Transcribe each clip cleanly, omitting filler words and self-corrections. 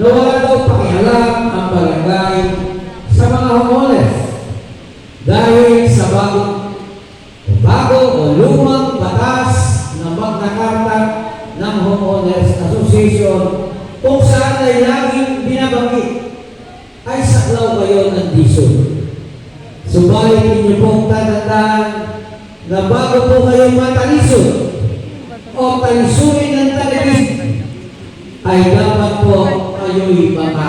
na wala daw pakialam ang barangay sa mga homeless dahil sa bago o lumang batas na Magna Carta ng Homeowners Association kung saan ay laging binabanggit ay saklaw kayo ng diesel. Subalit ninyo pong tatandaan na bago po kayo matalisod o talisuin ng television ay dapat po kayo'y mga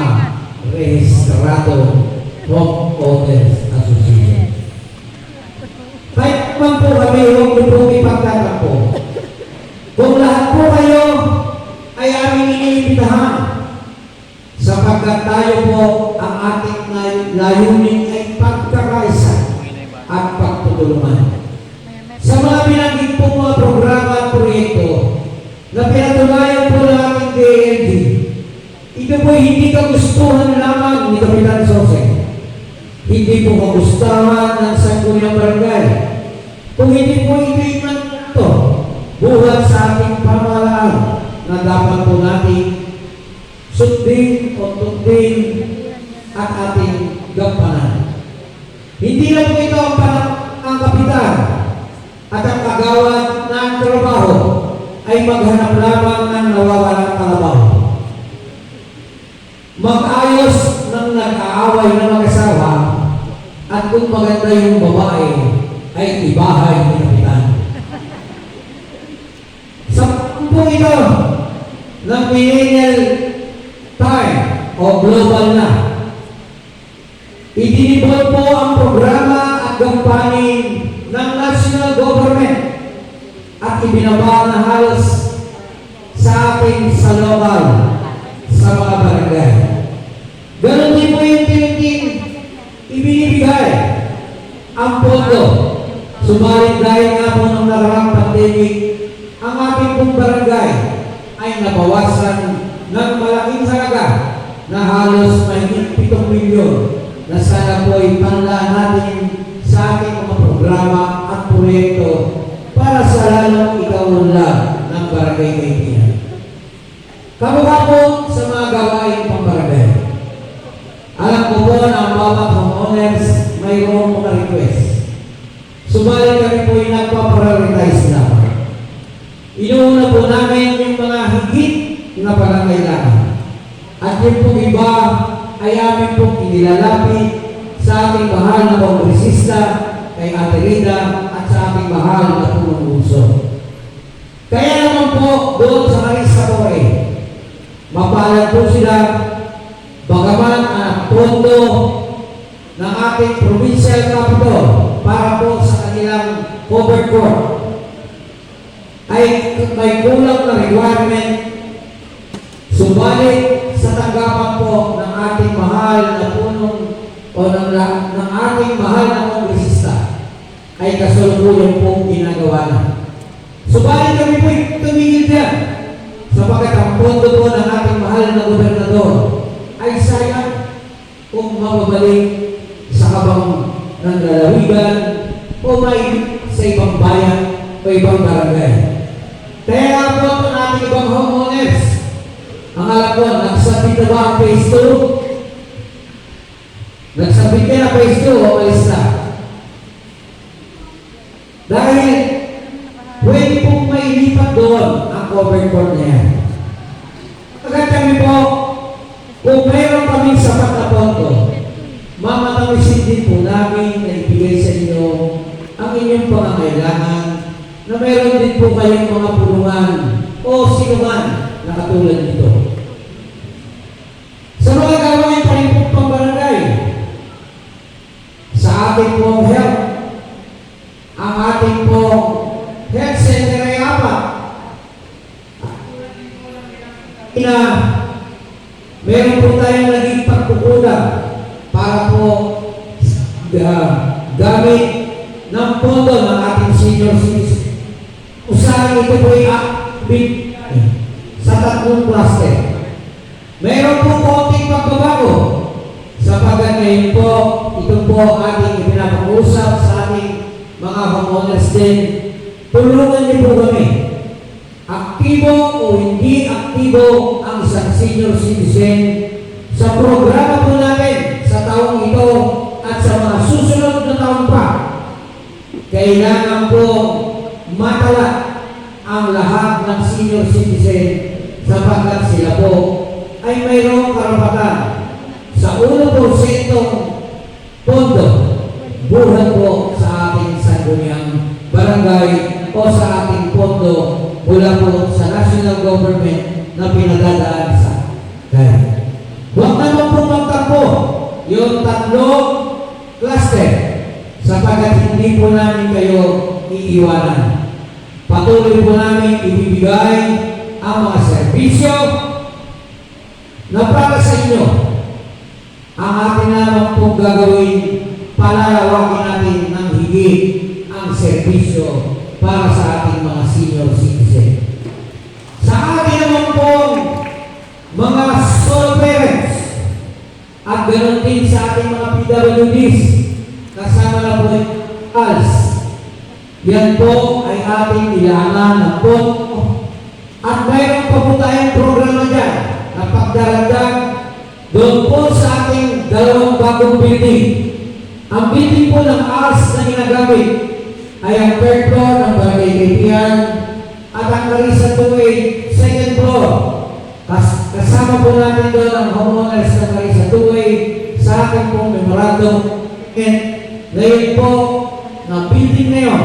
rehistrado Homeowners Association. Kahit man po kami, huwag niyo pong ipagtatampo. Kung lahat po kayo ay aming iniimbitahan sapagkat tayo po ang ating layunin ay pagkakaisa at pagtutulungan. Sa mga binanggit po mga programa at proyekto na pinatunayan po ng ating DLG, ito po hindi kagustuhan lamang ni Kapitan Jose. Hindi po kagustuhan ng Sangguniang Barangay. Kung hindi po ito ito, buhat sa ating pamahalaan na dapat po natin sundin o tundin at ating gampanan. Hindi na po ito ang kapitan at ang kagawad ng trabaho ay maghanap lamang ng nawawalang kalabaw. Mag-ayos ng nag-aaway na mag-asawa at kung maganda yung babae, ay ibahay ni Kapitan. Sa pumpong ito ng millennial time o global na, idinibol po ang programa at gampanin ng national government at ibinaba na halos sa atin sa lokal, sa mga barangay. Ganon din po yung tinitin ibinibigay ang pondo. Subalit dahil nga po ng nakaraang pandemic, ang ating pong barangay ay nabawasan ng malaking halaga na halos mahigit 7 milyon na sana po ay panlaan natin sa ating mga programa at proyekto para sa lalong ikaunlad ng barangay kaibigan. Kamukha po sa mga gawain pang barangay. Alam ko po na ang bawat homeowners mayroong mga request. Subalit kami po ay nagpa-prioritize lamang. Inuuna po namin yung mga higit na pangangailangan. At yung pong iba ay amin pong inilalapit sa ating mahal na kongresista, kay Ate Rita, at sa ating mahal na pumungusok. Kaya naman po doon sa Marisa po mapalad po sila, bagaman ang pondo ng ating provincial capital para po sa kanilang covered court ay may kulang na requirement. Subalit sa tanggapan po ng ating mahal na punong o ng ating mahal na kongresista ay kasalukuyang pong ginagawa na. Subalit kami po tumigil dyan sapagkat ang pondo po ng ating mahal na gobernador ay sayang kung mababalik sa kabang ng lalawigan o may sa ibang bayan o ibang barangay. Kaya po ang ating ibang homeowners, ang alam ko, nagsabit na ba ang phase 2? Nagsabit ka na phase 2 o alis na? Dahil pwede pong mailipat doon ang covered court na yan. Agad kami po, kung mayroon kaming sapat na pondo, mamatawisin din po namin na ibigay sa inyo ang inyong pangangailangan na mayroon din po kayong mga pulungan o sinuman na katulad nito. Sa mga gawain pa rin po pambarangay, sa ating pong health, ang ating pong health center ay apat. Meron po tayong naging pagkukulang para po gamit ng pondo ng ating senior citizen. Usahan ito po ay sa 3 cluster. Meron po konting pagbabago sapagkat ngayon po, ito po ating ipinapag-usap sa ating mga homeowners din. Tulungan niyo po kami. Aktibo o hindi aktibo ang isang senior citizen sa programa po natin sa taong ito at sa mga susunod na taon pa. Kailangan po matala ang lahat ng senior citizen sapagkat sila po ay mayroong karapatan sa 1% pondo buhat po sa ating sangguniang barangay o sa ating pondo mula po sa national government na pinadadaan sa kaya. Huwag naman po magtampo yung 3 cluster sapagkat hindi po namin kayo iiwanan. Patuloy po namin ibibigay ang mga serbisyo na para sa inyo. Ang ating naman pong gagawin, palalawakin natin ng higit ang serbisyo para sa ating mga senior citizen. Sa ating naman pong mga solo parents at ganoon din sa ating mga PWDs, kasama na po yung ALS. Yan po ay ating ilangan ng pondo at mayroon pa po tayong programa dyan na pagdaragdag doon po sa ating 2 bagong building. Ang building po ng ALS na ginagamit ay ang 3rd floor ng Barangay Kaibigan at ang Marisa 2A 2nd floor. Kasama po natin doon ang homeowners ng Marisa 2A sa ating pong memorandum. And ngayon po, na building building na yun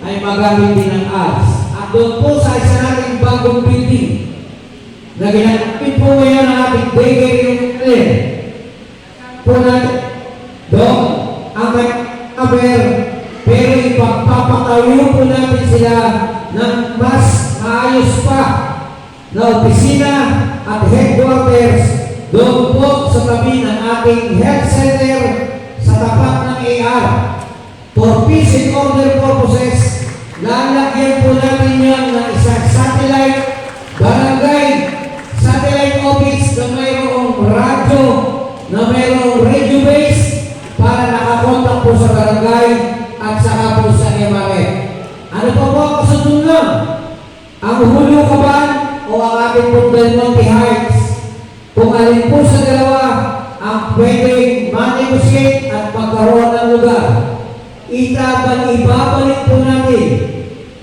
ay magamit din ng ALS. At doon po sa isa nating bagong building na ginagapit po ngayon ang ating bakery unit po natin doon ang kaber, pero ipagpapatayo po natin sila ng mas maayos pa na opisina at headquarters doon po sa tabi ng ating health center sa tapat ng AR. For peace and order purposes, lalagyan po natin yan ng isang satellite barangay satellite office na mayroong radyo, na mayroong radio base para nakakontak po sa barangay at saka po sa MRF. Ano po po ang kasunod? Ang hulukaban o ang ating po Del Monte Heights, kung alin po sa dalawa ang pwedeng ma-negotiate at magkaroon ng lugar, ibabalik po natin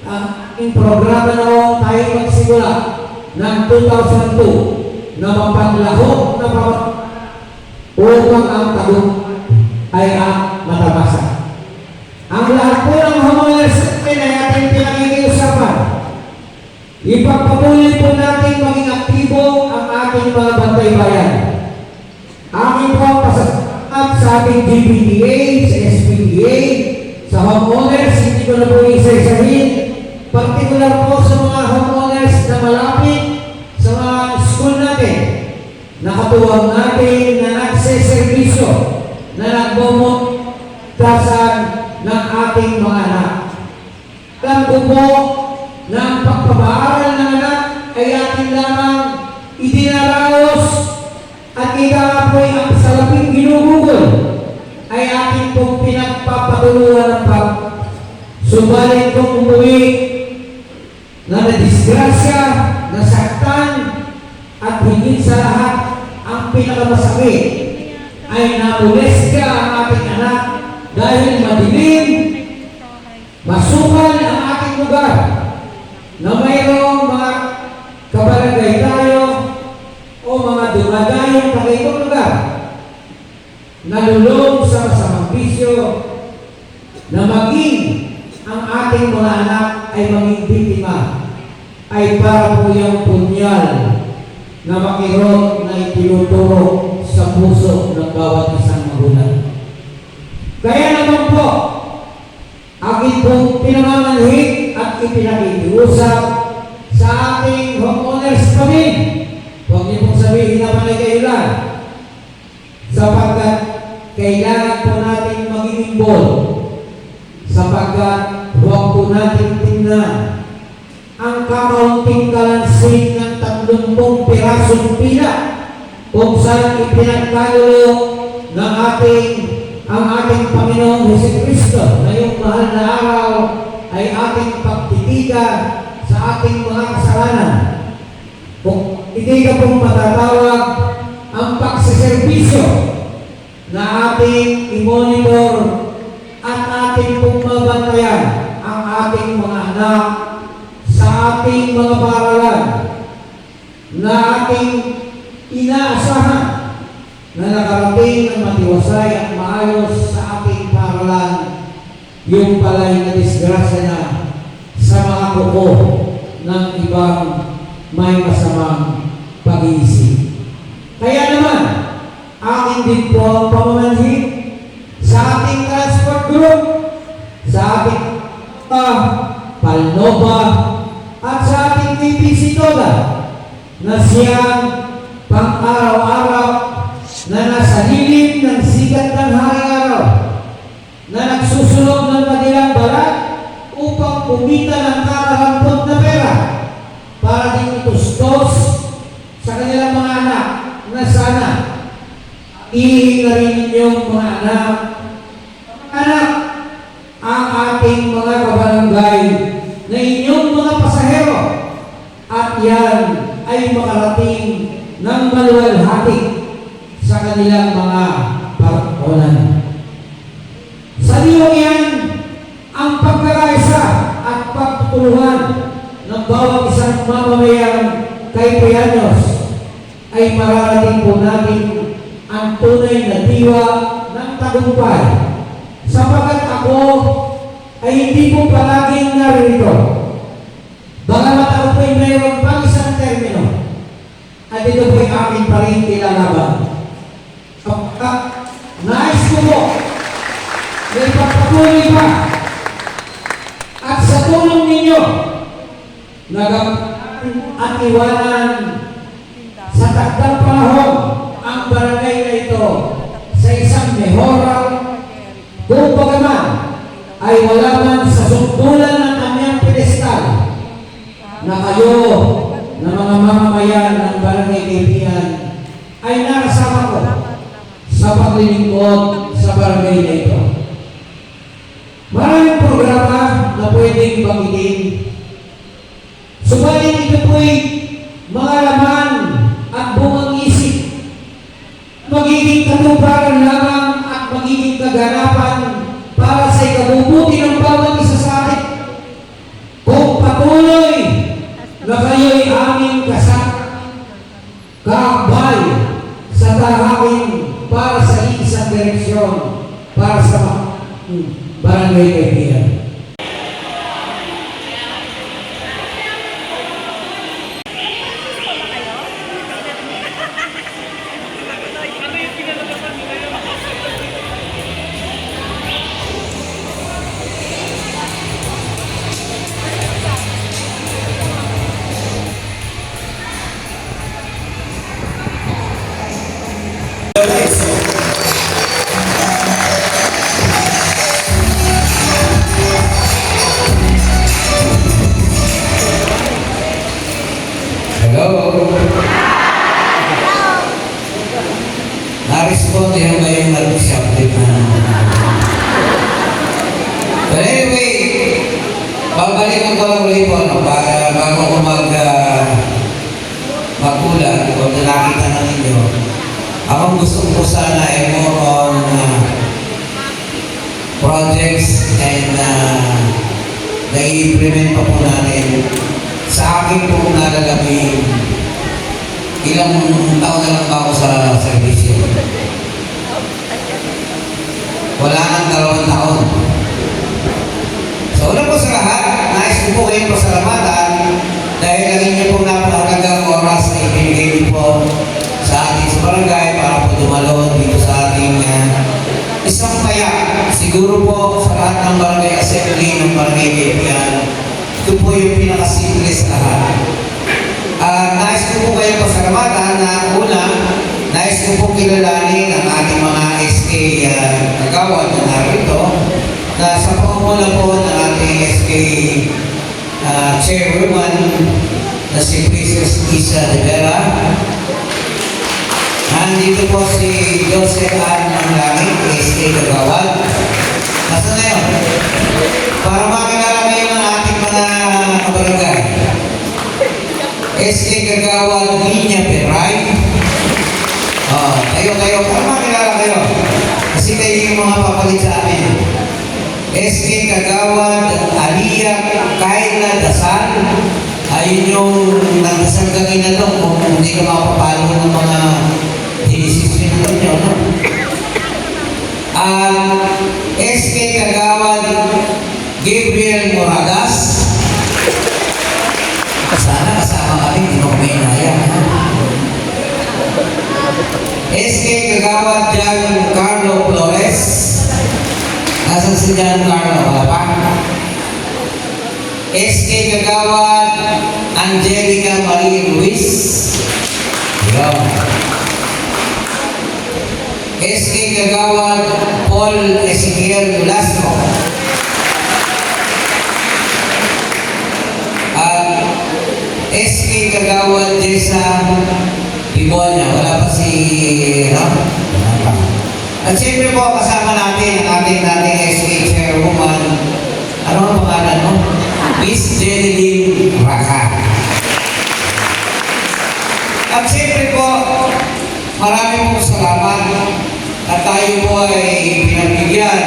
ang programa na tayo magsimula ng 2002 na mapaglahok na upang ang tagong ay matabasa. Ang lahat po ng homeowners ay ating pinag-iusapan. Ipagpatuloy po natin maging aktibo ang ating mga bantay bayan. Aking po pasasakap sa ating GPDA, sa SPDA, sa homeowners, hindi ko na po isa-isahin. Partikular po sa mga homeowners na malapit sa mga school natin. Nakatuwang natin na nagseservisyo na nagmumutasan ng ating mga anak. Alam ko po na ang pagpapaaral ng anak ay ating lamang idinaraos at ika po'y ang salaping ginugugol ay ating pong pinagpapatuluan ng pag. Subalit kung umuwi na nadisgrasya, nasaktan, at higit sa lahat, ang pinakamasakit ay namulesya ang ating anak dahil madilim, masukal ang ating lugar na mayroong mga kabarangay tayo o mga dumadayong kakitong lugar nalulong sa masamang bisyo na maging ang ating mga anak ay maging biktima ay para po yung punyal na makirot na itinuturo sa puso ng bawat isang magulang. Kaya naman po, akin pong pinamamanhig at ipinakikiusap sa ating homeowners kami. Huwag niyo pong sabihin na panay kayo lang. Sapagkat kailangan po natin maging involved. Sapagkat huwag po natin tingnan ang kakaunting kalansing ng 30 pirasong pila kung saan ipinagkalulo ng ang ating Panginoong Jesucristo na yung mahal na araw ay ating pagtitigan sa ating mga kasalanan. Kung hindi ka pong matatawag ang pagsiservisyo na ating i-monitor at ating pong mabantayan ang ating mga anak sa ating mga paaralan na ating inaasahan na nakarating ng matiwasay at maayos sa ating paaralan, yung pala'y nadisgrasya na sa mga kuko ng ibang may masamang pag-iisip. Kaya naman, aking din po ang pamamanhig sa ating transport group, sa ating Palnova, at sa ating TPC Toda na siyang pang-araw-araw na nasa lilim ng sikat ng haring araw na nagsusulog ng kanilang balat upang kumita ng kakarampot na pera para din itustos sa kanilang mga anak na sana ihingarin ninyong mga anak ang ating mga kabarangay na inyong mga pasahero at yan ay makarating ng maluwalhati sa kanilang mga paraonan. Sa liyong yan, ang pagkakaisa at pagtutulungan ng bawat isang mamamayang Kaypayanos ay mararating po natin ang tunay na diwa ng tagumpay. Sapagat ako ay hindi po palaging narito. Bagamat ako po'y mayroon pang isang termino, at ito po'y akin pa rin ilalaban. Nais ko po, may pagpatuloy pa, at sa tulong ninyo, at iwanan sa takdang panahon ang barangay na ito sa isang mehoral kung bagaman ay wala man sa sundulan ng kanyang pedestal na kayo na mga mamamayan ng barangay Kaibigan ay nakasama ko sa paglilingkod sa barangay na ito. Maraming programa na pwedeng banggitin. Subalit ito po'y mga laman at bungang isip. Magiging katuparan lamang at magiging kaganapan para sa ikabubuti ng bawat isa sa atin. Kung patuloy na kayo'y aming kakabay sa tahakin para sa isang direksyon para sa barangay Kaibigan. Na-respond yung ngayong nag-subject na. But anyway, babalikan ko lang ulit po, no, bago ko magkulat o nakita na ninyo. Ang gusto ko sana ay more on projects and na-implement pa po natin sa akin po nalalamin. Ilang taon na lang ba ako sa servisyo? Wala nang 2 taon. So, una po sa lahat, nais ko po kayong pasalamatan dahil ang inyo po napakagandang oras na ibinigay niyo po sa ating sa barangay para po dumalo dito sa ating isang payak. Siguro po sa lahat ng barangay assembly ng barangay Kaibigan, ito po yung pinakasimple sa lahat. Nais ko po kayong pasalamatan na una, nais ko po kilalanin ang ating mga SK kagawad na narito na sa pangunguna po ng ating SK Chairwoman na si Princess Isa de Vera. Nandito po si Joseph Ann ng Langit, SK kagawad. Nasa na yun? Para makilala kayo ng ating mga kabarangay. SK Kagawad Linya Peray. Kayo, para makilala kayo. Kasi kayo yung mga papalit sa amin. SK Kagawad Aliyah Kayla Dasal. Ayun yung nagdasal kanina doon kung hindi ka makapapalo ng mga dinisisyon nyo. No? SK Kagawad Gabriel Moragas. Sana kasama kami, hindi mo may inaya. SK Kagawad Giancarlo Flores. Nasaan si Giancarlo? Wala pa? SK Kagawad Angelica Marie Luis. Yun. SK Kagawad Paul Ezequiel Velasco. SK Kagawad Jessa Bibonya. Wala pa si... No? Wala pa. At siyempre po kasama natin ang ating SK Chairwoman. Ano ang pangalan mo? Miss Jeneline Raka. At siyempre po, marami pong salamat at tayo po ay pinagbigyan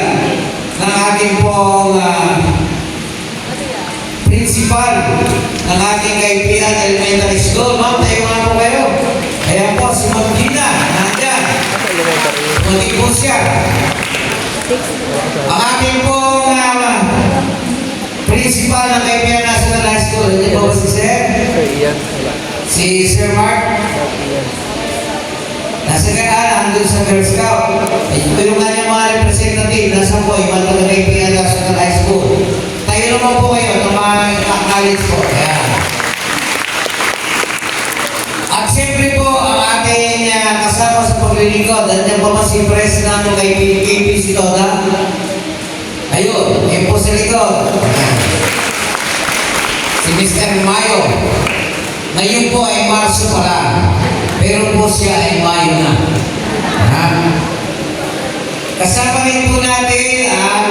ng ating pong principal ng ating Kaibigan Elementary School. Ma'am, tayo nga po kayo. Ayan po, si Ma'am Gina, nandyan. Hindi po siya. Ang ating pong principal ng Kaibigan National High School, hindi po ba si Sir? Si Sir Mark? Nasa kaya, andun sa Girl Scout. Ito yung kanyang mga representative, nasa po, yung mga Kaibigan National High School. Tayo naman po kayo ng mga college po. Ayan. At siyempre po, ang ating kasama sa paglilingkod, nandiyan po si President ng KPC Toda. Ayun, yun po sa likod. Si Mr. Mayo. Ngayon po ay Marso pa lang. Pero po siya ay Mayo na. Kasama rin po natin ang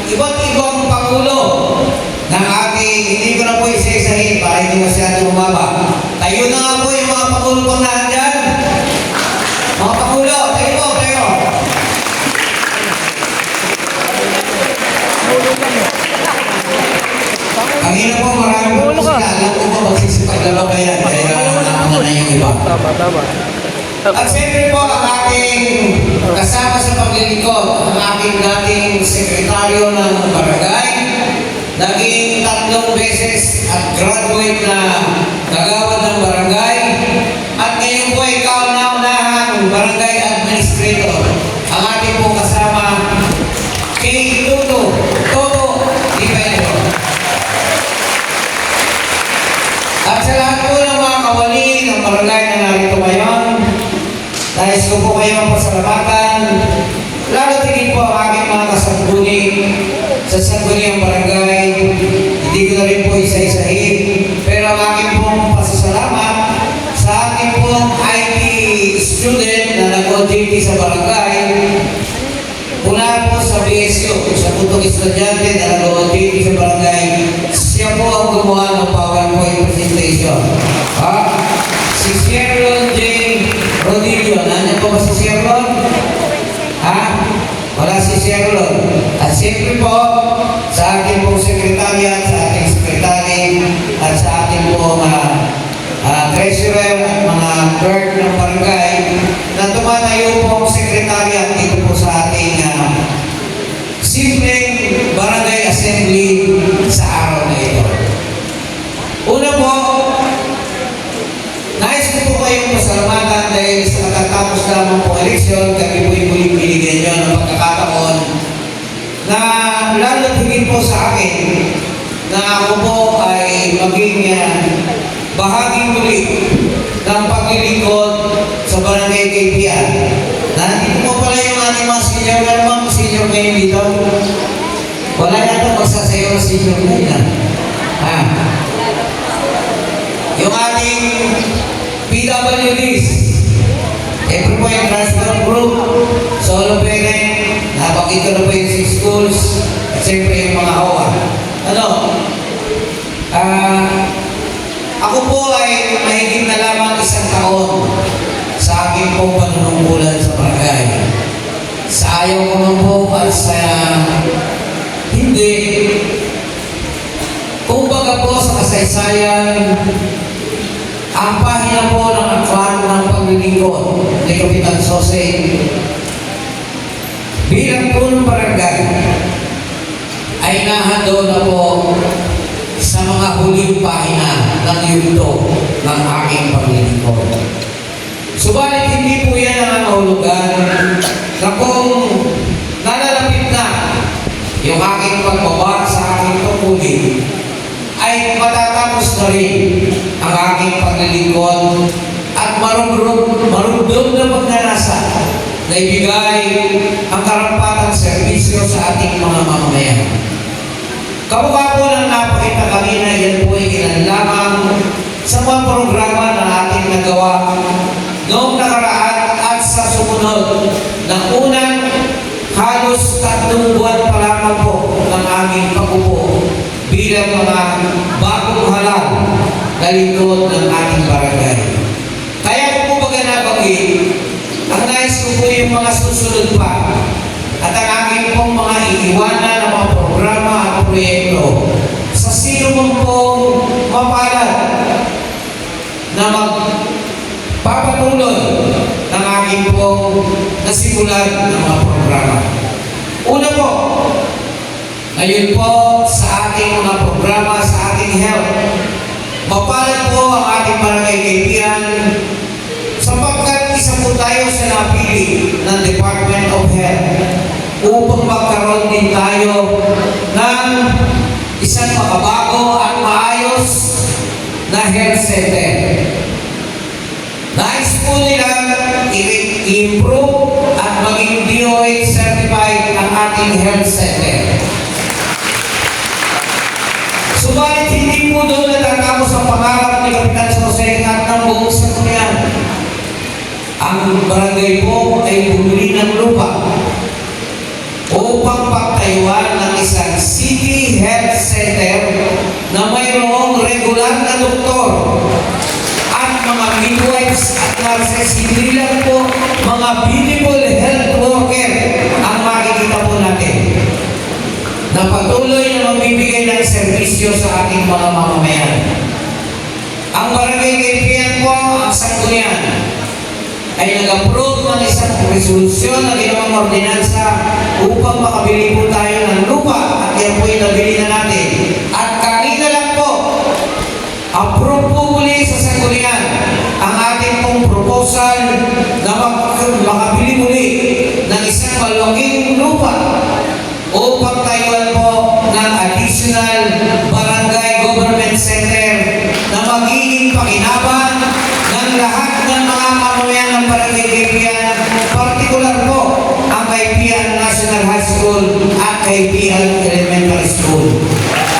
iba't ibang pangulo ng ating, hindi ko na po isa-isahin para hindi masyado bumaba. Tayo na nga po yung mga pangulo pang nandyan. Mga pangulo, tayo po, tayo. Ang ina po, marami po sila. Alam ko po, magsisipaglaro kaya. Kaya naman na yung iba. Tama. At siyempre po, ang ating kasama sa paglilingkod, ang ating dating sekretaryo ng barangay, naging 3 beses at graduate na kagawad ng barangay, at ngayon po ay kauna-unahang barangay administrator. Ang ating po kasama, kay Toto Dipendo. At sa lahat po ng mga kawali ng barangay na narito ngayon, nais ko po kayong pasalamatan, lalo tingin po ang aking mga kasangguni sa sangguniang barangay. Hindi ko na rin po isa-isahin, pero ang aking pong pasasalamat sa ating pong IT student na nag-OJT sa barangay, mula po sa BSU, sa putong estudyante na nag-OJT sa barangay, siya po ang gumawa ng PowerPoint presentation. Si Sharon J. Rodillo, nandiyan po ba si Sharon? Wala si Sharon. At siyempre po, sa ating pong sekretariat, sa ating sekretary, at sa ating pong treasurer at mga clerk ng barangay, na tumatayo pong sekretariat dito po sa ating simpleng barangay assembly sa araw na ito. Una po, nais ko po kayong pasalamatan dahil sa katatapos lamang po eleksyon, kami po yung muling binigyan nyo ng pagkakataon na lalo higit po sa akin na ako po ay maging bahaging muli ng paglilingkod sa barangay Kaibigan. Nandito po pala yung ating mga senior. Meron bang senior ngayon dito? Wala yata magsasayo ng senior ngayon. Yung ating PWDs, siyempre po yung transport group, solo parent, napakita na po yung 6 schools, at siyempre yung mga HOA. Ako po ay mahigit na lamang 1 taon sa aking pong panunungkulan sa barangay. Sa ayaw ko naman po at sa hindi. Kumbaga po sa kasaysayan, ang pahina po ng aklat ng paglilingkod ni Kapitan Jose bilang punong barangay ay nahando na po sa mga huling pahina ng yugto ng aking paglilingkod. Subalit hindi po yan ang nahulugan na kung nalalapit na yung aking pagbaba sa aking tungkulin, ay matatapos na rin ang aking paglilingkod at marumdum na pagnanasa na ibigay ang karampatang serbisyo sa ating mga mamamayan. Kamukha po ng napakita kami na yan po ay ilan lamang sa mga programa na ating nagawa noong nakaraan at sa sumunod na unang halos 3 buwan pa lamang po ng aming pag-upo bilang mga bagong halal na lingkod ng ating barangay. Kaya ko po baga nabanggit, ang nais ko po yung mga susunod pa at ang aking pong mga iiwanan ng mga programa at proyekto sa sino mong pong mapalad na magpapatuloy ng aking pong nasimulan ng mga programa. Una po, ngayon po sa ating mga programa, sa ating health, mapalad po ang ating barangay kaibigan sapagkat isa po tayo sa napili ng Department of Health upang magkaroon din tayo ng isang makabago at maayos na health center. Nais po nilang i-improve at maging DOH certified ang ating health center. Subalit hindi po doon natatapos ang pangarap ni Kapitan Jose at ng buong sanggunian. Ang barangay po ay bumili ng lupa upang pagtayuan ng isang city health center na mayroong regular na doktor at mga midwives at nurses, hindi lang po mga beautiful health worker ang makikita po natin na patuloy na magbibigay ng serbisyo sa ating mga mamamayan. Ang barangay kaibigan po, ang sanggunian, ay nag-approve ng isang resolusyon na ginawang ordinansa upang makabili po tayo ng lupa at yan po yung nabili na natin. At kanina lang po, approve po muli sa sanggunian ang ating pong proposal na makabili muli ng isang malaking lupa upang tayuan po ng additional barangay government center na magiging pakinabang ng lahat ng mga mamamayan ng barangay Kaibigan, partikular po ang Kaibigan National High School at Kaibigan Elementary School.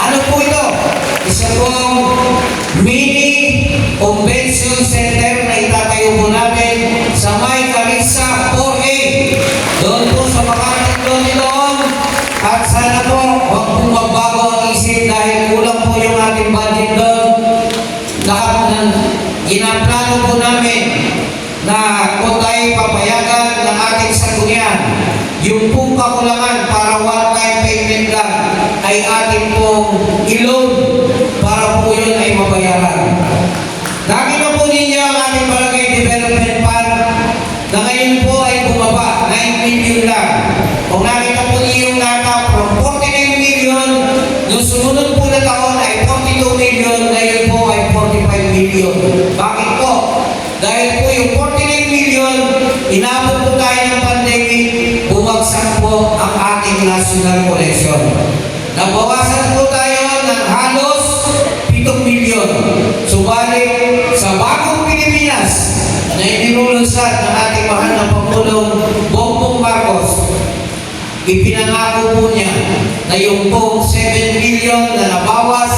Ano po ito? Isa pong mini convention center na itatayo po natin sa May Carissa 4A. Doon po sa Makati doon. At sana po, huwag pong magbago ang isip dahil kulang po yung ating budget doon. Lahat ng ginaplano po namin na kung tayo papayagan ng ating sanggunian, yung pong kakulangan para one-time payment lang ay ating pong i-loan para po yun ay mabayaran. Nakita po ninyo ang ating barangay development fund na ngayon po ay bumaba, 9 million lang. Kung nakita po niyo yung data from 49 million, nung sumunod po na taon ay 42 million, ngayon po ay 45 million. Bakit po? Dahil po yung 49 million, inabot po tayo ng pandemic, bumagsak po ang ating national collection. Nabawasan po tayo ng halos 7 million. Subalit sa bagong Pilipinas na inilulunsad ng ating mahal na Pangulong Bongbong Marcos, ipinangako po niya na yung pong 7 million na nabawas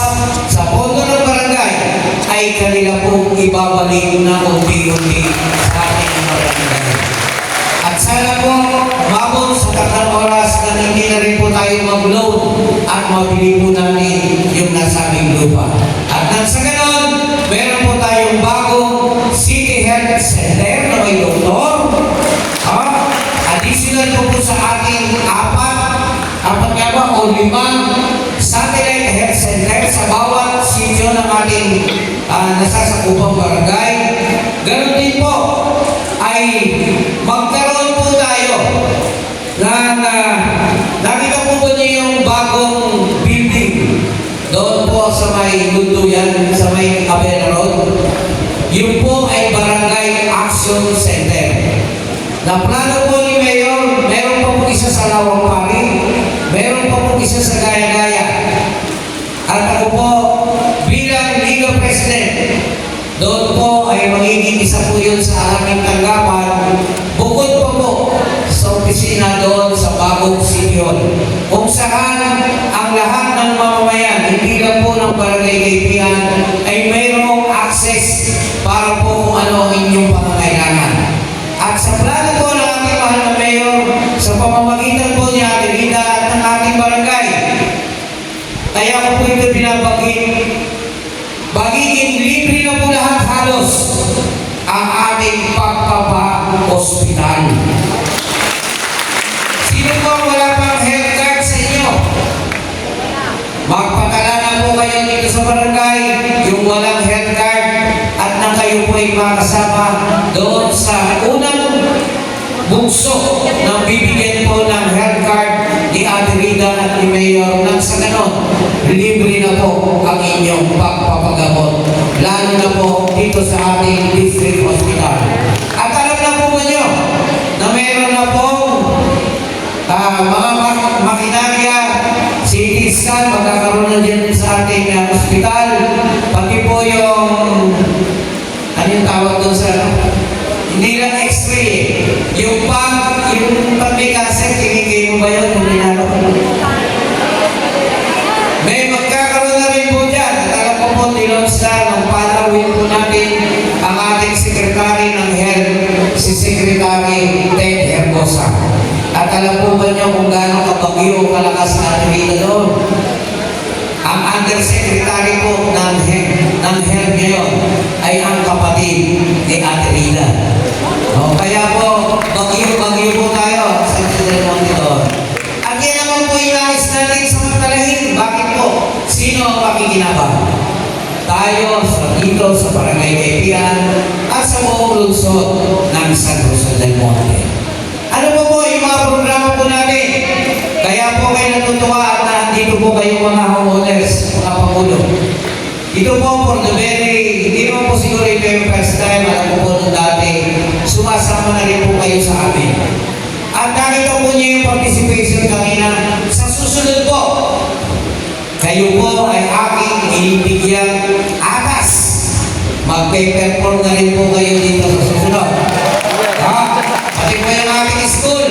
sa pondo ng barangay ay kanila pong ibabalik na unti-unti sa ating barangay. At sana po, mabot sa tatlong oras na hindi na rin po tayo mag-load at mabili po natin yung nasabing lupa. At nang sa ganon, meron po tayong bagong City Health Center na may doktor. Additional po sa ating apat nga ba o 5 satellite health center sa bawat sityo ng ating nasasakupang barangay. Ganon din po ay magkaroon po tayo ng nakita po ba niyo yung bagong building doon po sa may Lunduyan, sa may Abela Road? Yun po ay Barangay Action Center. Na plano po ni Mayor, meron pa po isa sa Lawang Pari, meron pa po isa sa Gaya-Gaya. At ako po, bilang Liga President, doon po ay magiging isa po yun sa aming tanggapan, bukod pa po sa opisina doon sa bagong City Hall, kung saan ang lahat ng mamamayan, hindi lang po ng barangay Kaibigan, ay mayroong access para po kung ano ang inyong pangangailangan. At sa plano po ng ating mahal na Mayor, sa pamamagitan po ni Ate Rita at ng ating barangay, kaya ko po ito binabagin, magiging libre na po lahat halos ang ating pagpapa-hospital. Sino po wala pang health card sa inyo? Magpatala na po kayo dito sa barangay, yung walang health card, at nang kayo po ay makasama doon sa unang bugso ng bibigyan po ng health card Mayor nang sa ganon, libre na po ang inyong pagpapagamot. Lalo na po dito sa ating district hospital. At alam na po ninyo na meron na pong mga makinarya, CT scan, magkakaroon na dyan sa ating hospital. Pati po yung, anong tawag doon sa, hindi lang x-ray, yung may cancer, tinigay mo ba yun? May magkakaroon na rin po dyan. At alam ko po, nilaunch na ng panawin po natin ang ating Secretary ng Health, si Secretary Ted Herbosa. At alam po ba niyo kung gaano kabagyo o kalakas na ating doon? Ang Undersecretary po ng Health ngayon ay ang kapatid ni Ate Rita. Kaya po, bagyo po tayo sa Del dito. At yan naman po yung nais natin samantalahin. Bakit po? Sino ang makikinabang? Tayo dito sa Barangay Kaipian at sa buong lungsod ng San Jose del Monte. Ano po yung mga programa po natin? Kaya po kayo natutuwa at nandito po kayo mga homeowners, mga pangulo. Ito po for the hindi naman po siguro ito yung first time, alam ko po nung dati, sumasama na rin po kayo sa amin. At nakita po niyo yung participation kanina. Sa susunod po, kayo po ay aking inibigyang atas. Magpe-perform na rin po kayo dito sa susunod. Pati po yung ating school.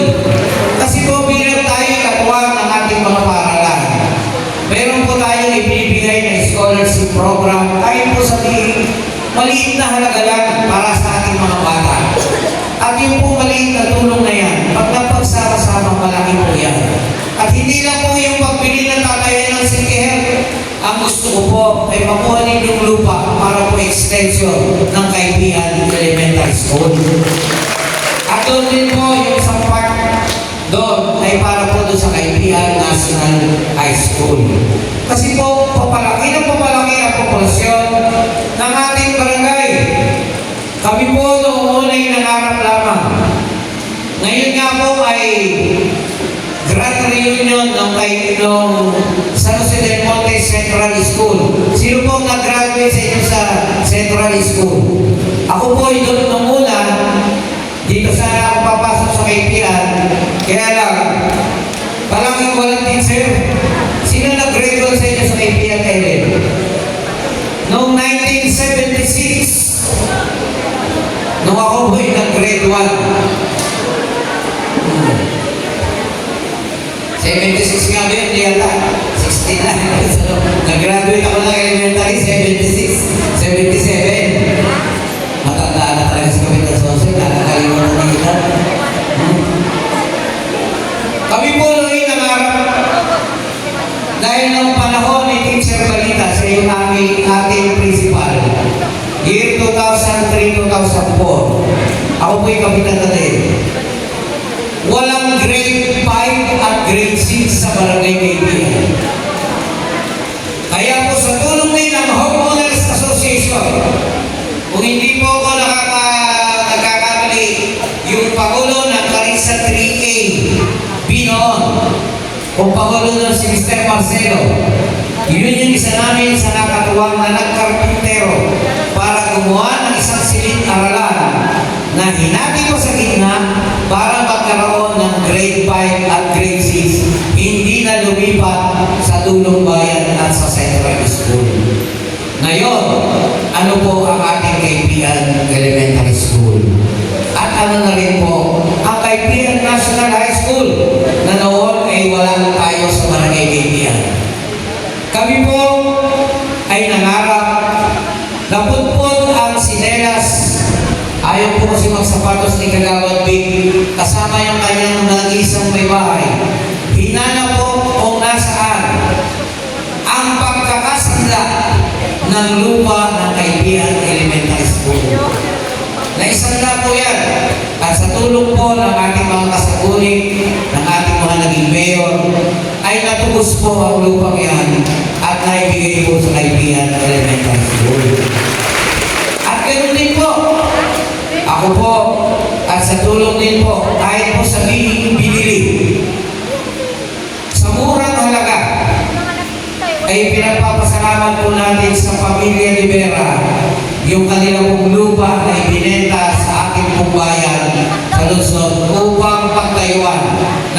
Kasi po bilang tayo katuwang ng ating mga paaralan. Meron po tayo ibibigay na scholarship program. Tayo po sabihin, maliit na halaga lang para sa ating mga bata. At yung po maliit na tulong na yan, pag napagsama-sama, malaki po yan. At hindi lang po yung pagbili ng tatayan ng City Health. Ang gusto ko po ay makuha ninyong lupa para po extension ng Kaipian Elementary School. At doon din po yung sa park doon ay para po doon sa Kaipian National High School. Kasi po, papalaki ang populasyon ng ating barangay. Kami po noong unay nangarap lamang. Ngayon nga po ay grand reunion ng San Jose del Monte Central School. Sino po nag-graduate sa inyo sa Central School? Ako po ay doon nung una. Dito sana ako papasok sa Kaipian. Kaya lang, palaging walang teacher. Sino nag-graduate sa inyo sa Kaipian, Ellen? Noong 1976, nung ako po ay nag-grade 1. 76 nga ba yun? Hindi yata. 16 lang. Nag-graduate ako ng elementary, 76, 77. Matanda na talaga sa Kapitan Jose, nakakalimutan na kita. Kami po noon nangarap dahil ng panahon ni Teacher Balita sa yung ating principal, year 2003-2004, ako po yung kapitan na din. Walang grade 5 at grade 6 sa Barangay Kaipian. Kaya po sa tulong din ng Homeowners Association, kung hindi po ako nagkakamali, yung Pangulo ng Carissa 3A, Binoon, kung Pangulo ng si Mr. Marcelo, yun yung isa namin sa nakatuwang na nagkarpintero para gumawa ng isang silid-aralan na hinati ko sa gitna para magkaroon ng grade 5 at grade 6, hindi na lumipat sa Dulong Bayan at sa Central School. Ngayon, ano po ang ating Kaipian Elementary School? At ano na rin po, ang Kaipian National High School na noon ay wala tayo sa Barangay Kaipian. Kami po ay nangarap na putput ang sinelas. Ayaw po kasi magsapatos ni Kagawad Big kasama yung kanyang nag-isang may bahay. Hinanap po kung nasaan ang pagkakasanda ng lupa ng Kaipian Elementary School. Naisanda po yan. At sa tulong po ng ating mga kasagulik, ng ating mga naging mayor, ay natubos po ang lupang yan at naibigay po sa Kaipian Elementary School. At ganoon din po, ako po, at sa tulong din po, kahit po sabihin binili, sa murang halaga, ay pinagpapasalamat po natin sa pamilya ni Vera yung kanilang pong lupa na ibinenta sa ating pong bayan sa Luzon upang pagtayuan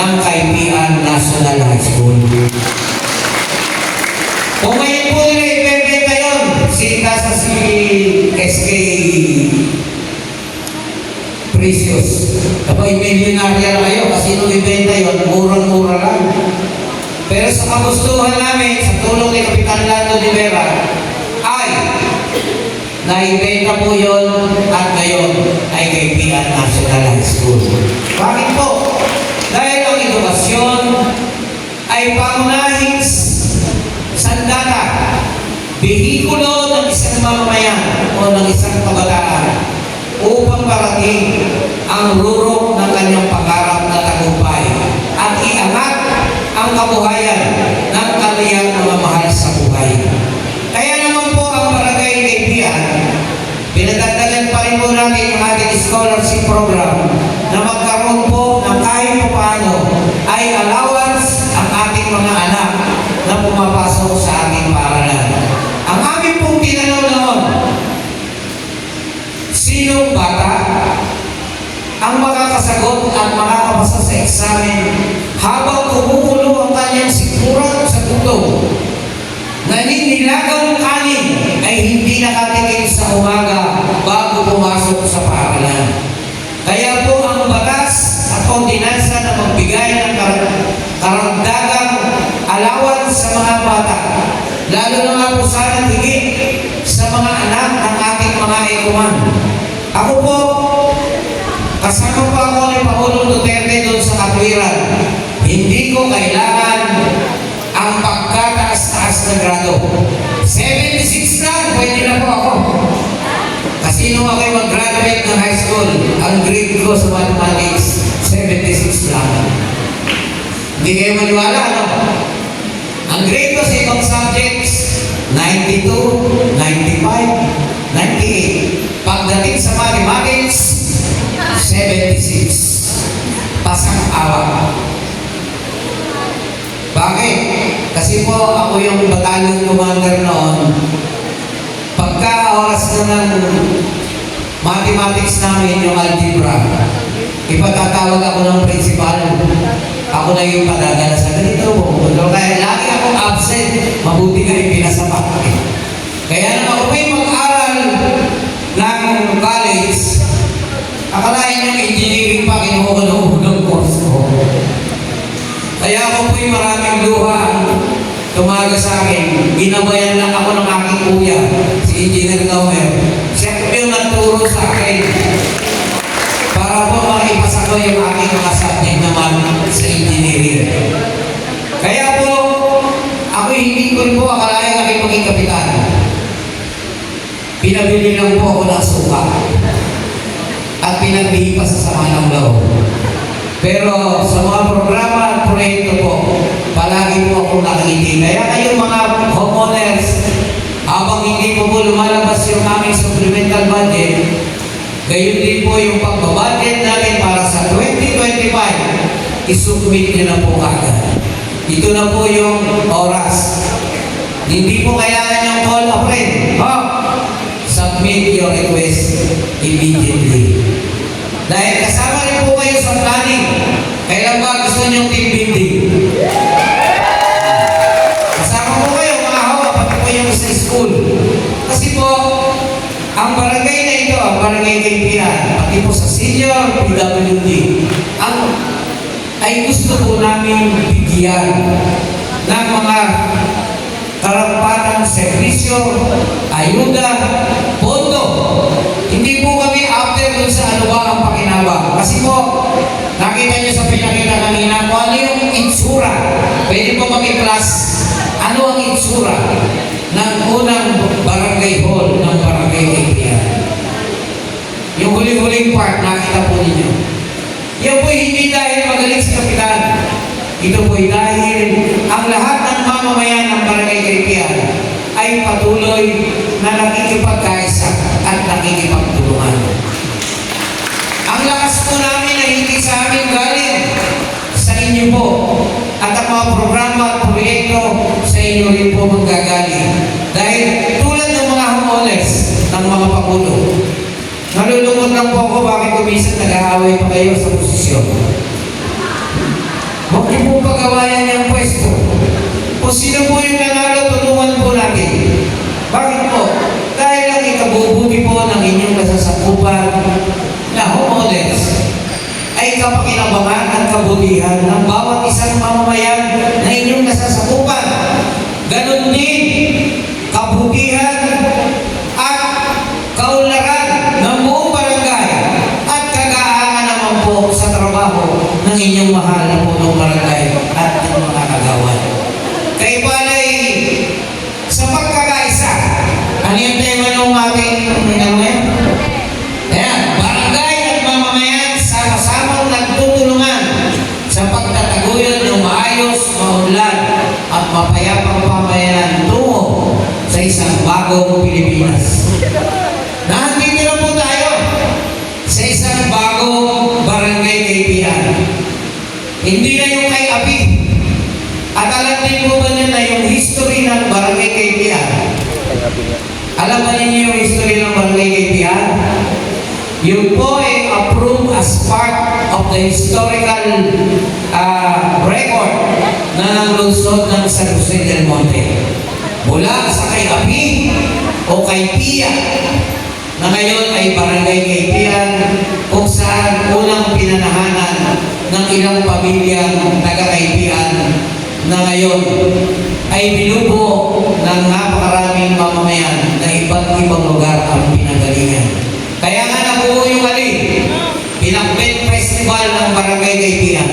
ng Kaibigan National High School. Kung ngayon po nila ibebenta yun, sa si SK Precious. Kapag milyonarya na kayo kasi nung ibenta yun, murang-mura lang. Pero sa kagustuhan namin, sa tulong ni Kapitan Lando de Vera, ay naibenta po yun at ngayon ay Kaibigan National High School. Bakit po? Dahil ang edukasyon ay pangunahing sandata, behikulo ng isang mamamayan o ng isang kabataan upang parating ang rurok ng kanyang pangarap na tagumpay at iangat ang kabuhayan ng kaniyang mga mahal sa buhay. Kaya naman po ang Barangay Kaibigan, pinadagdagan pa rin po natin ang ating scholarship program na magkaroon po ng kahit paano ay allowance ang ating mga anak na pumapasok sa ating paaralan. Ang aming pong tinanong noon, sinong bata ang makakasagot at makakapasa sa eksamen habang kumukulo ang kanyang sikuran sa gutom? Naninilagang kanin ay hindi nakatikim sa umaga bago pumasok sa paaralan. Kaya po ang batas at ordinansa na magbigay ng karagdagang allowance sa mga bata, lalo na nga po sana higit sa mga anak ng ating mga ikuman. Ako po, kasama pa ako ni Pangulong Duterte doon sa katwiran. Hindi ko kailangan ang pagkataas-taas na grado. 76 lang, pwede na po ako. Kasi nung ako'y mag-graduate ng high school, ang grade ko sa mathematics, 76 lang. Hindi kayo maniwala, no? Ang grade ko sa ibang subjects, 92, 95, 98. Pagdating sa mathematics, 76. Pasang-awa. Bakit? Kasi po ako yung battalion commander noon. Pagka oras na ng mathematics namin, yung algebra, ipatatawag ako ng principal. Ako na yung padadala sa ganito po. Kaya lagi akong absent, mabuti nga ipinasapat. Kaya nang ako may mag-aral ng college, akalain yung engineering pa kinuha ng unang course ko. Kaya ako po'y maraming luha tumaga sa akin. Ginabayan lang ako ng aking kuya, si Engineer Nomer. Siya po yung nagturo sa akin para po maipasa ko yung aking mga subject naman sa engineering. Kaya po, ako hindi ko po akalain aking maging kapitan. Pinabili lang po ako ng suka at pinagbihi pa sa sama ng loob. Pero sa mga programa at proyekto po, palagi po akong nakangiti. Kaya kayong mga homeowners, habang hindi po lumalabas yung aming supplemental budget, gayon din po yung pagbabudget natin para sa 2025, isubmit nyo na po agad. Ito na po yung oras. Hindi po kailangan yung call a friend. Submit your request immediately. Dahil kasama rin po kayo sa planning. Kailan ba gusto niyong team building? Kasama po kayo mga hawa, pati po yung sa school. Kasi po, ang barangay na ito, ang barangay Kaibigan, pati po sa senior PWD, ay gusto po namin bigyan ng mga karampatang servisyo, ayuda, pondo. Hindi po kami after dun sa ano ba ang pakinabang. Kasi po, nakita nyo sa pinakita kanina kung ano yung itsura. Pwede po mag-i-class ano ang itsura ng unang barangay hall ng barangay Kaibigan. Yung huling-huling part, nakita po ninyo. Yan po hindi dahil magaling sa kapitan. Ito po'y dahil ang lahat ng mamamayan ng barangay Kaibigan ay patuloy na nakikipagkaisa at nakikipagtulungan. Ang lakas po namin ay hindi sa amin galing sa inyo po at ang mga programa at proyekto sa inyo rin po manggagaling. Dahil tulad ng mga homeowners ng mga Pangulo, nalulungkot lang po ako bakit kumisan nag-aaway pa kayo sa posisyon. Huwag niyo po pagawayan yung pwesto. Kung sino po yung nanalo, tulungan po natin. Bakit po? Dahil ang ikabubuti po ng inyong kasasakupan na homeowners ay kapakinabangan at kabutihan ng bawat isang mamamayan na inyong nasasakupan. Ganon din kabutihan at kaunlaran ng buong barangay at kagaangan naman po sa trabaho ng inyong mahal na punong barangay at ng mga kagawan. Kaya pala'y sa pagkakaisa, ano yung tema ng ating ngayon? Ayan, barangay at mamamayan sama-samang nagtutulungan sa pagtataguyod ng maayos, maunlad at mapayapang pamayanan tungo sa isang bagong Pilipinas. Nandito na po tayo sa isang bagong barangay KPR. Hindi na yung kay Abi. At alam din po ba nyo na yung history ng barangay KPR? Alam ba ninyo yung history ng barangay KPR? Yun po ay approved as part of the historical record na nanglunsod ng San Jose del Monte. Mula sa kay Abi o kay Pia na ngayon ay barangay KPR kung saan unang pinanahanan ng ilang pamilyang taga-KPR na ngayon ay binubuo ng napakaraming mamamayan na iba't ibang lugar ang pinanggalingan. Kaya nga nabuo yung Pinakbet Festival ng Barangay KPR.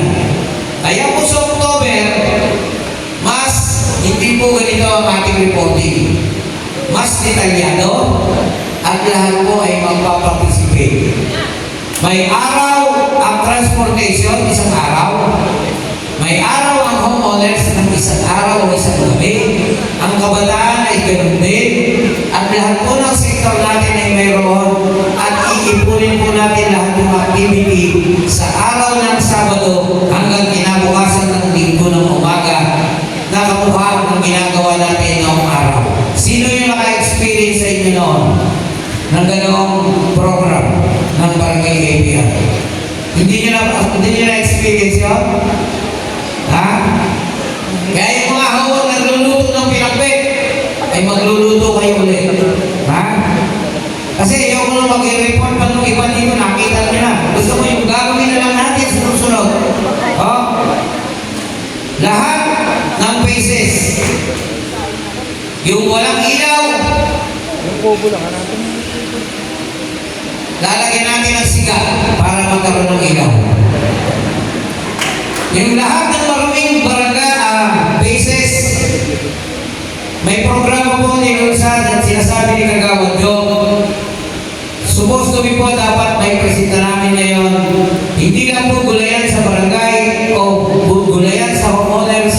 Kaya po sa October, mas hindi po ganito ang ating reporting. Mas detalyado at lahat po ay magpaparticipate. May araw ang transportation, isang araw. May araw ang homeowners ng isang araw o isang gabi. Ang kabataan ay ganoon din. At lahat po ng sektor natin ay mayroon. At iipunin po natin lahat ng activity sa araw ng Sabado hanggang kinabukasan ng Linggo ng umaga na kamukha ng ginagawa natin noong araw. Sino yung naka-experience sa inyo noon ng ganoong program ng Barangay KPR? Hindi nyo na-experience yun? Ha? Kaya yung mga hawak nagluluto ng pinakbet, ay magluluto kayo ulit. Ha? Kasi ayaw ko lang mag-report pa nung iba dito, nakita nyo na. Gusto ko yung gagawin na lang natin sunod-sunod. Oh? Lahat ng faces. Yung walang ilaw, lalagyan natin ng siga para magkaroon ng ilaw. Yung lahat ng maruming barangay bases, may programa po ni Lulsan at sinasabi ni Kagawad Jong. Supposed to be po dapat may presenta namin ngayon. Hindi lang po gulayan sa barangay o gulayan sa homeowners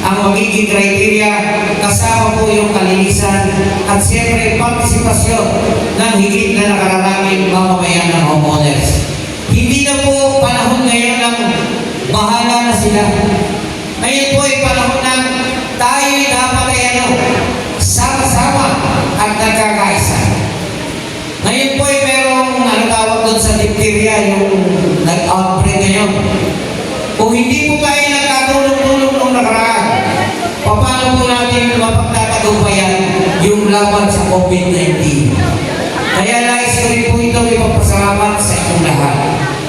ang magiging criteria, kasama po yung kalinisan at siyempre partisipasyon ng higit na nakararaming mamamayan ng homeowners. Hindi na po panahon ngayon ng bahala na sila. Ngayon po ay panahon ng tayo'y dapat ay sama-sama at nagkakaisa. Ngayon po ay merong tawag doon sa diphtheria, yung nag-outbreak ngayon. Kung hindi po tayo nagkatulong-tulong nung nakaraan, paano po natin mapagtatagumpayan yung laban sa COVID-19? Kaya nais ko rin po ito ipapasalamat sa inyong lahat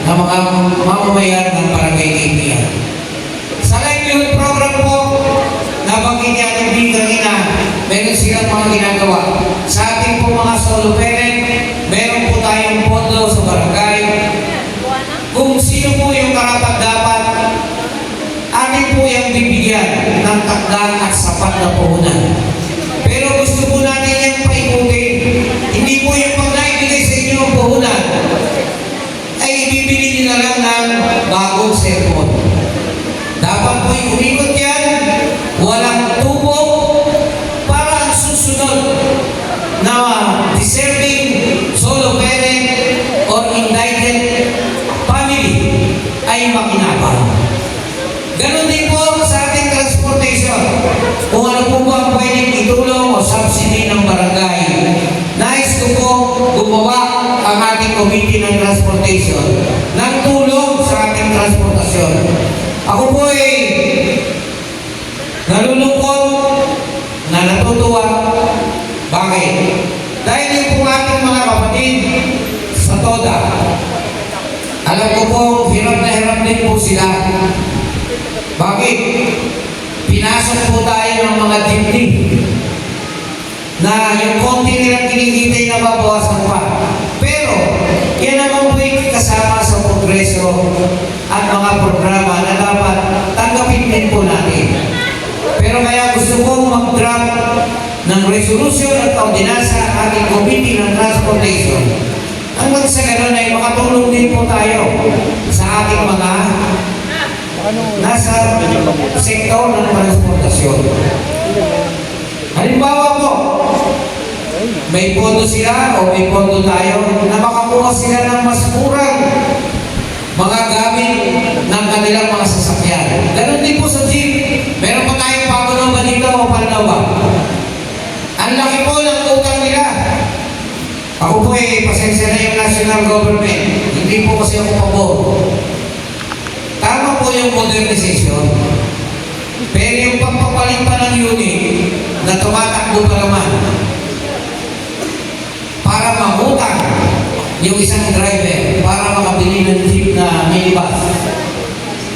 na mga mamamayan ng Barangay KPR. Sa livelihood program po, nabanggit niya ating bigangina, meron silang mga ginagawa. Sa ating po mga solo parent, meron po tayong pondo sa barangay. Kung sino po yung karapat-dapat, atin po yung bibigyan ng takdang at sapat na puhunan. Pero gusto po natin yung paikutin. Hindi po yung pag naibigay sa inyo ng puhunan, ay ibibili nyo na lang ng bagong cellphone. Dapat po yung umikot yan, walang tubo, para ang susunod na deserving solo parent or indicted family ay makinabang. Ganon din po sa ating transportation. Transportation ng tulong sa ating transportasyon. Ako po ay nalulungkot na natutuwa. Bakit? Dahil yung po ating mga kapatid sa TODA, alam ko po, hirap na hirap din po sila. Bakit? Pinasok po tayo ng mga dibdib na yung konti nilang kinikita ay nababawasan pa. Pero, yan naman po yung kasama sa progreso at mga programa na dapat tanggapin din po natin. Pero kaya gusto kong mag-draft ng resolution at ordinansa ang ating Committee ng Transportation. Hanggang sa gano'n ay makatulong din po tayo sa ating mga nasa sektor ng transportasyon. Halimbawa po, may pondo sila o may pondo tayo na makakuha sila ng mas murang mga gamit ng kanilang mga sasakyan. Ganon din po sa jeep. Meron pa tayong Pakuno ba dito o Pandawa? Ang laki po ng utang nila. Ako po pasensya na yung national government. Hindi po kasi ako pabor. Tama po yung modernization. Pero yung pagpapalit pa ng unit na tumatakbo pa naman para mamutang yung isang driver para makabili ng jeep na minibus.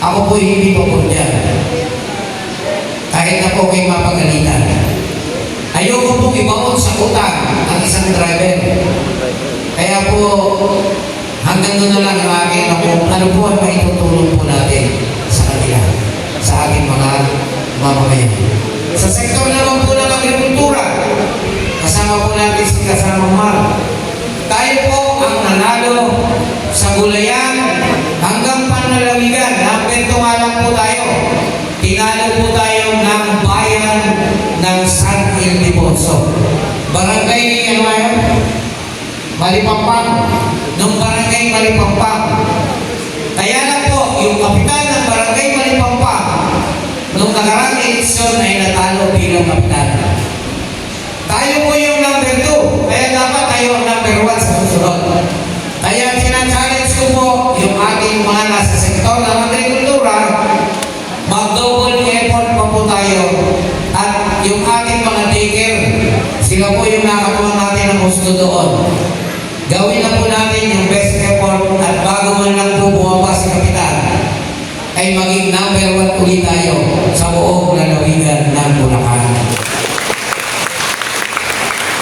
Ako po hindi pabor dyan. Kahit na po kayo mapagalitan. Ayoko pong ibaon sa utang ang isang driver. Kaya po, hanggang doon na lang yung akin kung ano po ang maitutulong po natin sa kanila, sa ating mga mamamayan. Sa sektor naman po ng agrikultura, kasama po natin si Kasamang Mar. Tayo po ang nanalo sa gulayan hanggang panlalawigan. Number 2 nga lang po tayo. Tinalo po tayo ng bayan ng San Ildefonso. Barangay, ano yun? Malipampang. Nung barangay Malipampang. Kaya lang po, yung kapitan ng barangay Malipampang, nung nakarang eleksyon ay natalo bilang kapitan. Tayo po yung number 2. Kaya dapat tayo ang number 1 sa susunod. Kaya sinachallenge ko po yung ating mga nasa sektor ng agrikultura, mag-double effort pa po tayo. At yung ating mga daycare, sila po yung nakatuwa natin ang gusto doon. Gawin na po natin yung best effort at bago man lang po bumaba si kapitan, ay maging number 1 ulit tayo sa buong lalawigan ng Bulacan.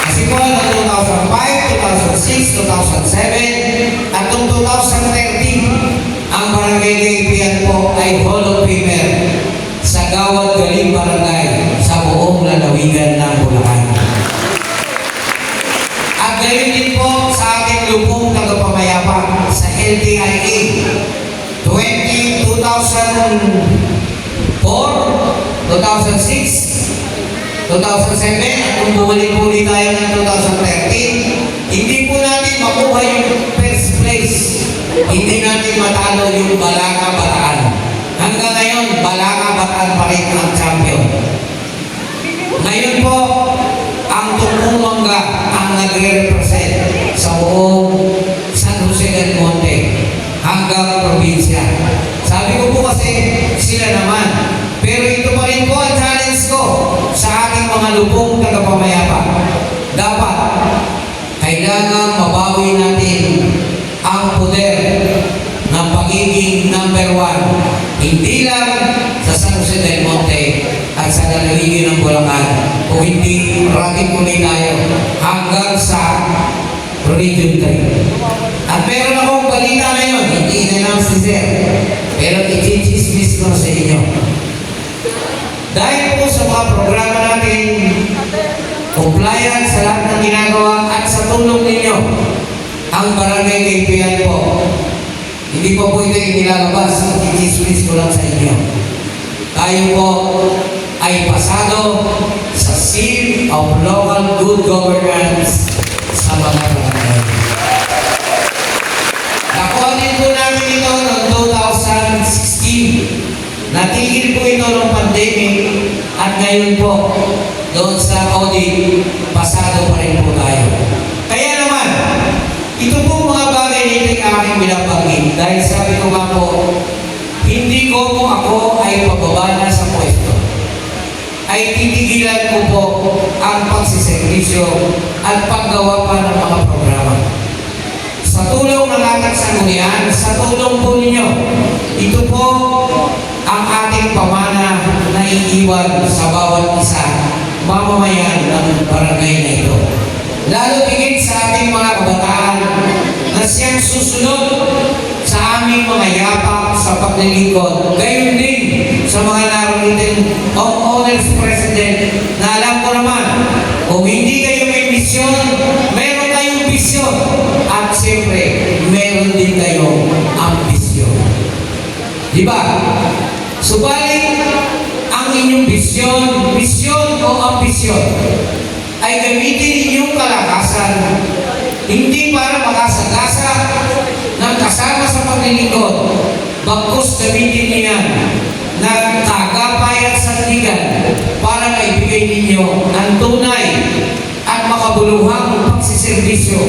Kasi po noong 2005, 2006, 2007, at noong 2013, ang Barangay Kaibigan po ay Hall of Famer sa Gawad Galing Barangay sa buong lalawigan ng Bulacan. At gayon din po sa ating lupong tagapamayapa sa LTIA 2004, 2006, 2007 at kung bumalik-buli tayo ng 2013, hindi po natin makuha yung first place. Hindi natin matalo yung Balanga Bataan. Hanggang ngayon, Balanga Bataan pa rin ang champion. Ngayon po, ang Tumumanga ang nagre-represent sa buong San Jose del Monte hanggang probinsya. Sabi ko po kasi sila naman. Pero ito pa rin po ang challenge ko sa ating mga lupong tagapamayapa. Dapat, kailangan mabawi natin ang poder ng pagiging number 1. Hindi lang sa San Jose del Monte at sa lalawigan ng Bulacan, kung hindi rating muli tayo hanggang sa Region 3. At meron akong balita na yun, hindi in-announce ni Sir, pero i-chismis ko sa inyo. Dahil po sa mga programa natin, compliance sa lahat ng ginagawa at sa tulong ninyo, ang Barangay Kaibigan po, hindi po ito inilalabas, i-chismis ko lang sa inyo. Tayo po ay pasado sa Seal of Local Good Governance sa mga barangay. Nakuha din po namin ito noong 2016. Natigil po ito ng pandemic at ngayon po, doon sa audit, pasado pa rin po tayo. Kaya naman, ito po mga bagay na ito aking binabanggit dahil sabi ko nga po, hindi ko ako ay pababa na sa pwesto. Ay titigilan ko po ang pagsiservisyo at paggawa pa ng mga programa. Sa tulong ng ating sanggunian, sa tulong po ninyo, ito po ang ating pamana na iiwan sa bawat isa mamamayan ng barangay na ito. Lalo higit sa ating mga kabataan na siyang susunod sa aming mga yapak sa paglilingkod. Gayon din sa mga naroniting homeowners president na alam ko naman, kung hindi kayo may misyon, meron kayong bisyon. At siyempre, meron din kayong ambisyon. Di ba? Subalit, ang inyong misyon o ambisyon, ay gamitin inyong kalakasan hindi para makasagasa ng kasama sa paglilingkod, bagkus gamitin niyan na tagapay at sandigan para maibigay ninyo ang tunay at makabuluhang pagsiservisyo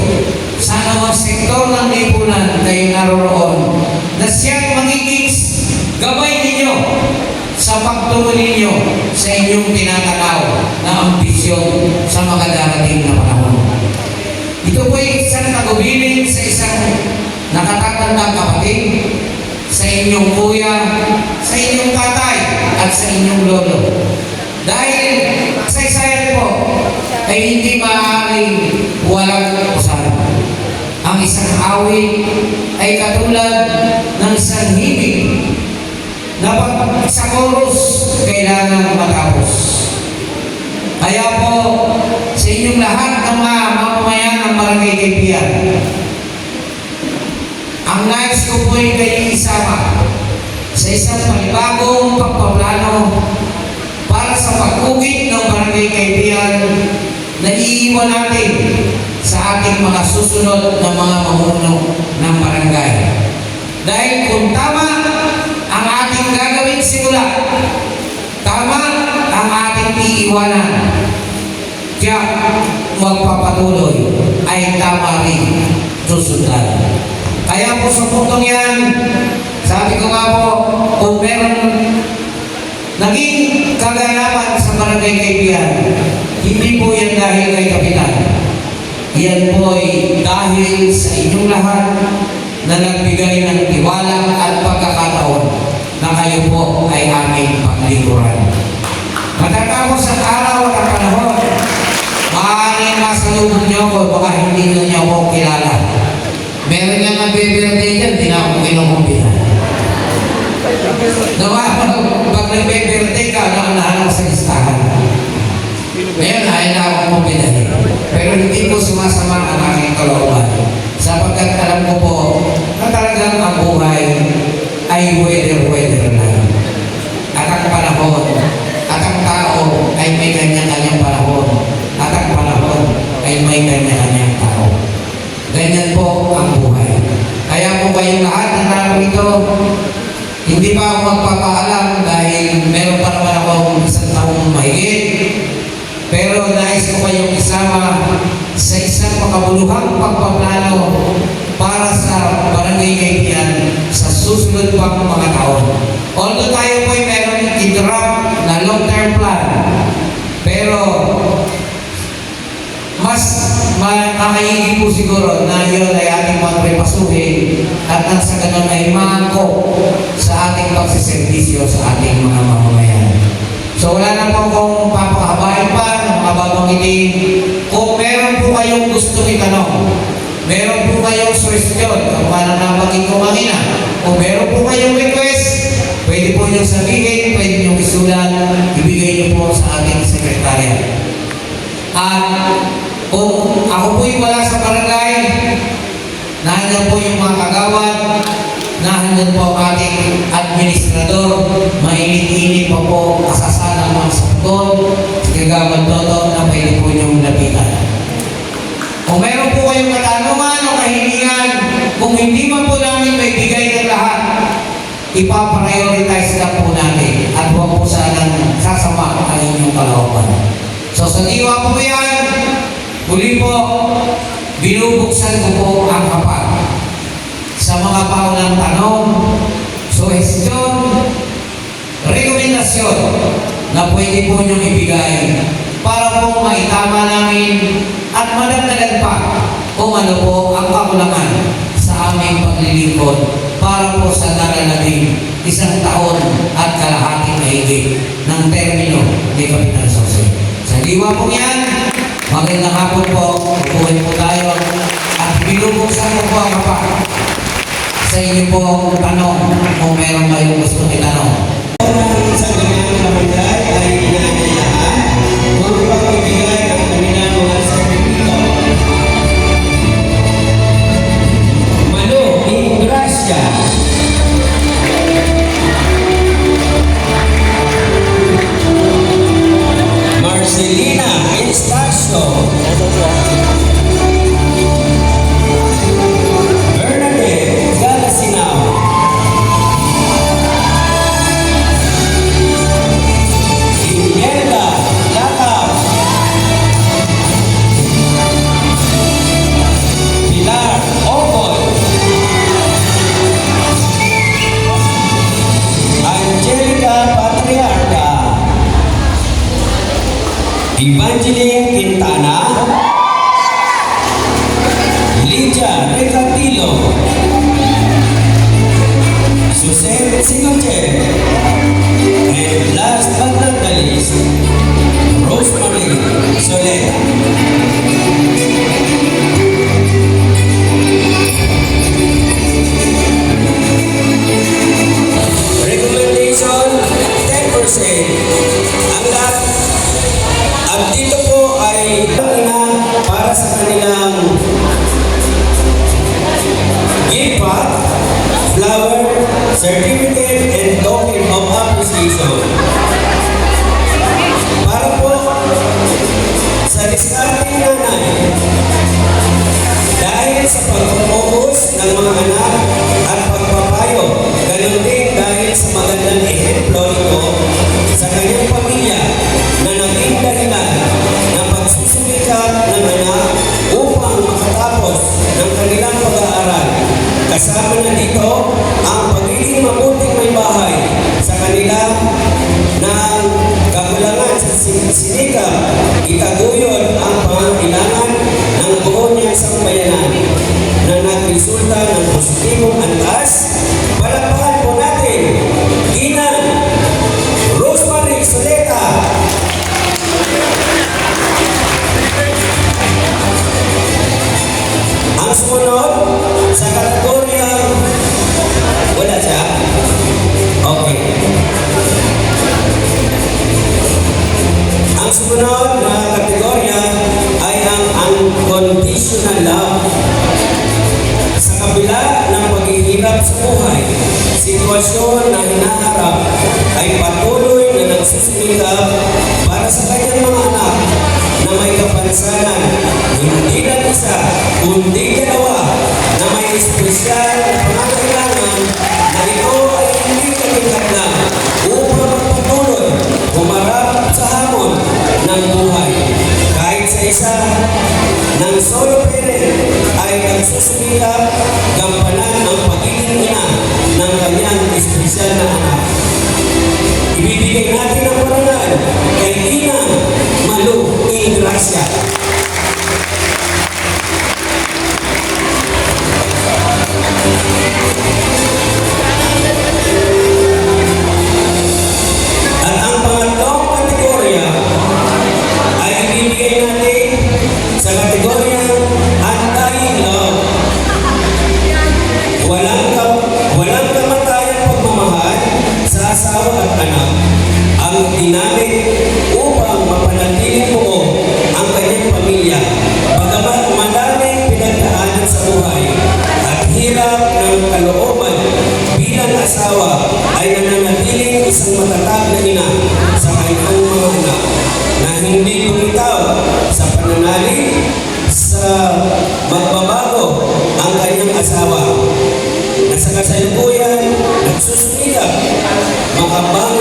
sa anumang sektor ng lipunan kayo naroroon na siyang magiging gabay ninyo sa pagtungo ninyo sa inyong tinatanaw na ambisyon sa mga darating na panahon. Ito po ay isang nagubiling sa isang nakatatandang kapatid, sa inyong kuya, sa inyong tatay, at sa inyong lolo. Dahil kasaysayan po ay hindi maaaring walang usapan. Ang isang awit ay katulad ng isang himig na pag sa chorus kailangan matapos. Kaya po sa inyong lahat ng mga mamamayan ng Barangay Kaipian, ang nais ko po ay kayo isama sa isang panibagong pagpaplano para sa pag-ugit ng Barangay Kaipian na iiwan natin sa ating mga susunod na mga mamuno ng barangay. Dahil kung tama ang ating gagawin simula, tama ang ating iiwanan, kaya magpapatuloy ay tama rin susundan. Kaya po sa puntong yan, sabi ko nga po, kung meron naging kaganapan sa Barangay Kaipian, hindi po yan dahil kay Kapitan. Yan po ay dahil sa inyong lahat na nagbigay ng tiwala at pagkakataon na kayo po ay aming paglikuran. Matatapos ang araw at panahon, maaaring masalubong niyo ako, baka hindi na niyo ako kilala. Meron nga nagbe-birthday dyan, di na ako kinukumbina. Pag nagbe-birthday ka, naanahan sa listahan. Ngayon, ayaw na akong kumbinahin. Pero hindi po sumasama ang aking kalooban. Sapagkat alam ko po na talagang ang buhay ay weather lang. At ang panahon, at ang tao ay may kanya-kanyang panahon. At ang panahon ay may kanya-kanyang tao. Ganyan po ang buhay. Kaya po kayong lahat na narito, hindi pa ako magpapaalam dahil meron pa naman akong isang taong mahigit. Pero nais ko kayong isama sa isang makabuluhang pagpaplano para sa Barangay Kaipian sa susunod pang mga taon. Although tayo po ay meron i-draft na long-term plan, pero mas makakaigi po siguro na yun ay ating magprepasuhin at nang sa ganun ay maangkop sa ating pagsiservisyo sa ating mga mamamayan. So wala na po kung papakabayan pa ng mga babanggitin. Kung meron po kayong gusto itanong, meron po kayong suggestion, kung paano nabanggit ko kanina, kung meron po kayong request, pwede po niyong sabihin, pwede niyong isulat, ibigay niyo po sa ating sekretarya. At kung ako po'y wala sa barangay, nandiyan po yung mga kagawad, nandiyan po ang ating administrador, mainit-init pa po kasasanang mga sakton, kagawad toto na pwede po niyong lapitan. Kung meron po kayong katanungan o kahilingan, kung hindi man po namin may bigay ng lahat, ipaprioritize na po natin at huwag po sanang sasama ang inyong kalooban. So sa diwa po yan, muli po, binubuksan ko po ang kapal sa mga mga paunang tanong, suhestyon, rekomendasyon na pwede po niyong ibigay para po maitama namin at madagdagan pa kung ano po ang kakulangan sa aming paglilingkod para po sa darating 1 taon at kalahating mahigit ng termino ni Kapitan Jose. Sa liwa po yan, magandang hapon po, upuhin po tayo at binubuksan ko po ang mapa sa inyo po tanong kung meron kayong gusto itanong. Sa kanyang barangay ay inanyayahan kung pagbibigay ang kanilang mga sertipito. Mano, Ingrasya. Marcelina Estacio. Bernadette Galasinao. Imelda Yakap. Pilar Okoy. Angelica Patriarca. Evangeline Quintana. Lydia Recatilo. Susan Singleton. And last but not the least, Rosemary Solera. Recommendation, 10%. Ang lahat, at dito po ay ina para sa kanilang gift pack, flower, certificate, and token of appreciation. Para po sa discarding nanay, dahil sa pag-focus ng mga anak at pagpapayo, ganun din dahil sa magandang ehemplo nito sa kanyang pamilya na naging dahilan ng pagsusumikap ng anak upang makatapos ng kanilang pag-aaral. Kasama na dito ang pagiging mabuting may bahay sa kanila ng kakulangan sa sinikap, itaguyod ang pangangailangan ng buo niyang sambayanan na nagresulta ng positibong antas. Palakpakan po natin, Ginang Rosemary Soleta. Ang sumunod sa kategoryang wala siya? Okay. Ang sumunod na kategorya ay ang unconditional love. Sa kabila ng paghihirap sa buhay, sitwasyon na hinaharap ay patuloy na nagsusumikap para sa kanyang mga anak na may kapansanan, hindi lang isa, kundi dalawa na may espesyal na pangangailangan na ito ay hindi katingkat lang upang magpatuloy humarap sa hamon ng buhay. Kahit sa isa ng solo parent ay nagsusumikap gampanan ang pagiging ina ng kanyang espesyal na anak. Ibibigay natin ang parangal kay Ina Malu Ingrasya. At ang pangatlong kategorya ay ibibigay natin sa kategorya Undying Love. Walang kamatayang pagmamahal sa asawa at anak ang ginamit upang mapanatiling buo ang kanyang pamilya. Bagamat madaming pinagdaanan sa buhay at hirap ng kalooban bilang asawa ay nananatiling isang matatag na ina sa kanyang mga anak na hindi bumitaw sa pananalig sa magbabago ang kanyang asawa na sa kasalukuyan nagsusumikap makabang